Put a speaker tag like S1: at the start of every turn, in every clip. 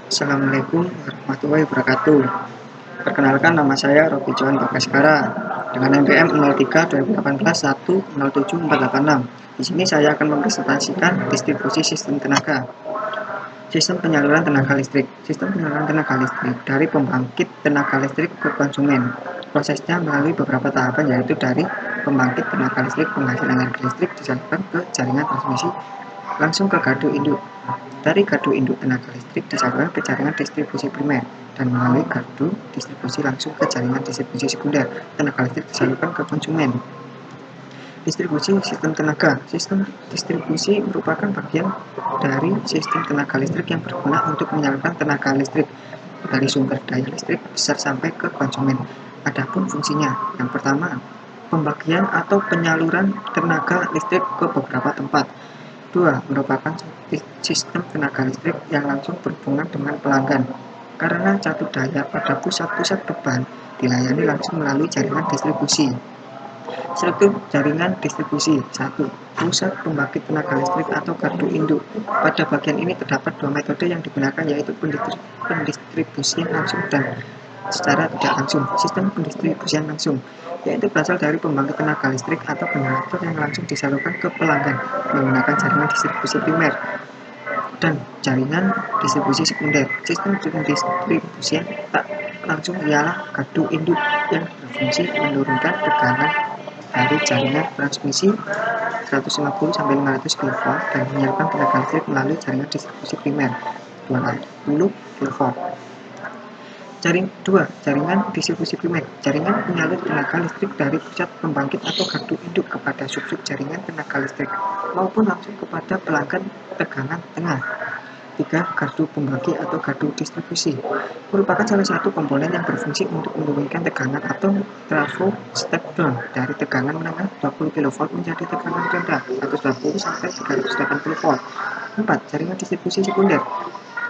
S1: Assalamualaikum warahmatullahi wabarakatuh. Perkenalkan, nama saya Robi Johan Bagaskara dengan NPM 03 2018 107 486. Di sini saya akan mempresentasikan distribusi sistem tenaga. Sistem penyaluran tenaga listrik. Sistem penyaluran tenaga listrik dari pembangkit tenaga listrik ke konsumen. Prosesnya melalui beberapa tahapan, yaitu dari pembangkit tenaga listrik penghasil energi listrik disalurkan ke jaringan transmisi langsung ke gardu induk. Dari gardu induk tenaga listrik disalurkan ke jaringan distribusi primer dan melalui gardu distribusi langsung ke jaringan distribusi sekunder. Tenaga listrik disalurkan ke konsumen. Distribusi sistem tenaga. Sistem distribusi merupakan bagian dari sistem tenaga listrik yang berguna untuk menyalurkan tenaga listrik dari sumber daya listrik besar sampai ke konsumen. Adapun fungsinya, yang pertama, pembagian atau penyaluran tenaga listrik ke beberapa tempat. 2. Merupakan sistem tenaga listrik yang langsung berhubungan dengan pelanggan, karena jatuh daya pada pusat-pusat beban dilayani langsung melalui jaringan distribusi. Struktur jaringan distribusi. 1. Pusat pembangkit tenaga listrik atau gardu induk. Pada bagian ini terdapat dua metode yang digunakan, yaitu pendistribusian langsung dan secara tidak langsung. Sistem pendistribusian langsung yaitu berasal dari pembangkit tenaga listrik atau generator yang langsung disalurkan ke pelanggan menggunakan jaringan distribusi primer dan jaringan distribusi sekunder. Sistem pendistribusian tak langsung ialah gardu induk yang berfungsi menurunkan tegangan dari jaringan transmisi 150-500 kV dan menyalurkan tenaga listrik melalui jaringan distribusi primer 220 kV. Jaringan distribusi primer. Jaringan penyalur tenaga listrik dari pusat pembangkit atau gardu induk kepada sub-sub jaringan tenaga listrik maupun langsung kepada pelanggan tegangan tengah. 3. Gardu pembangkit atau gardu distribusi merupakan salah satu komponen yang berfungsi untuk menurunkan tegangan atau trafo step down dari tegangan menengah 20 kV menjadi tegangan rendah 120-380 V. 4. Jaringan distribusi sekunder.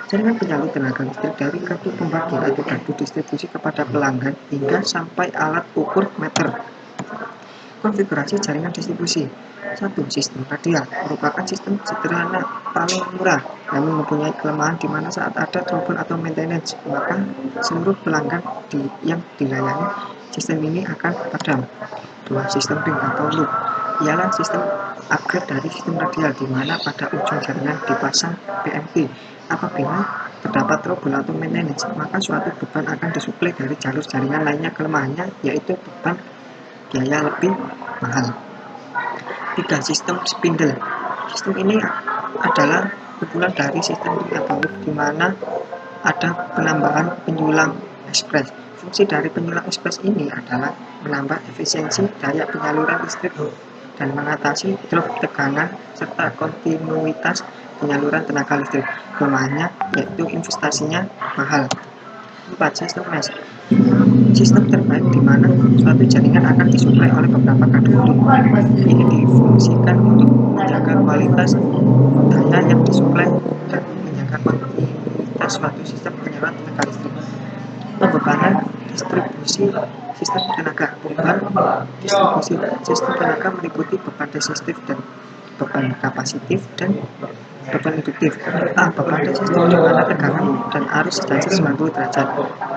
S1: Jaringan penyalur tenaga listrik dari gardu pembangkit atau gardu distribusi kepada pelanggan hingga sampai alat ukur meter. Konfigurasi jaringan distribusi. 1. Sistem radial merupakan sistem sederhana paling murah, namun mempunyai kelemahan di mana saat ada trouble atau maintenance, maka seluruh pelanggan yang dilayani sistem ini akan padam. 2. Sistem ring atau loop ialah sistem upgrade dari sistem radial, di mana pada ujung jaringan dipasang PMP. Apabila terdapat trouble atau maintenance, maka suatu beban akan disuplai dari jalur jaringan lainnya. Kelemahannya yaitu beban biaya lebih mahal. 3. Sistem spindle. Sistem ini adalah kumpulan dari sistem ring atau loop, di mana ada penambahan penyulang ekspres. Fungsi dari penyulang ekspres ini adalah menambah efisiensi daya penyaluran listrik dan mengatasi drop tegangan serta kontinuitas penyaluran tenaga listrik. Kelemahannya yaitu investasinya mahal. 4. Sistem mesh. Sistem terbaik di mana suatu jaringan akan disuplai oleh beberapa gardu induk. Ini difungsikan untuk menjaga kualitas daya yang disuplai dan menjaga kontinuitas suatu sistem penyaluran tenaga listrik. Pembebanan distribusi sistem tenaga. Beban distribusi sistem tenaga meliputi beban resistif dan beban kapasitif dan beban induktif. Beban resistif di mana tegangan dan arus sejajar 90 derajat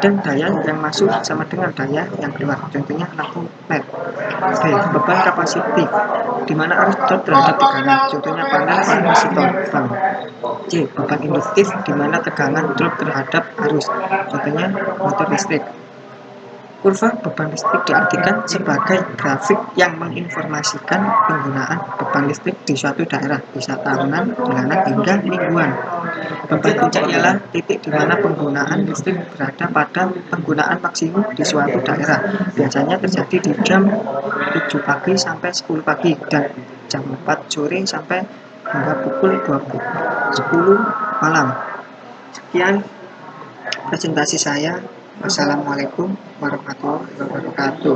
S1: dan daya yang masuk sama dengan daya yang keluar, contohnya 60 watt. B. Beban kapasitif di mana arus drop terhadap tegangan, contohnya panel resistor bank. C. Beban induktif di mana tegangan drop terhadap arus, contohnya motor listrik. Kurva beban listrik diartikan sebagai grafik yang menginformasikan penggunaan beban listrik di suatu daerah, bisa tahunan, bulanan, hingga mingguan. Beban puncak ialah titik di mana penggunaan listrik berada pada penggunaan maksimum di suatu daerah. Biasanya terjadi di jam 7 pagi sampai 10 pagi dan jam 4 sore sampai hingga pukul 10 malam. Sekian presentasi saya. Wassalamualaikum warahmatullahi wabarakatuh.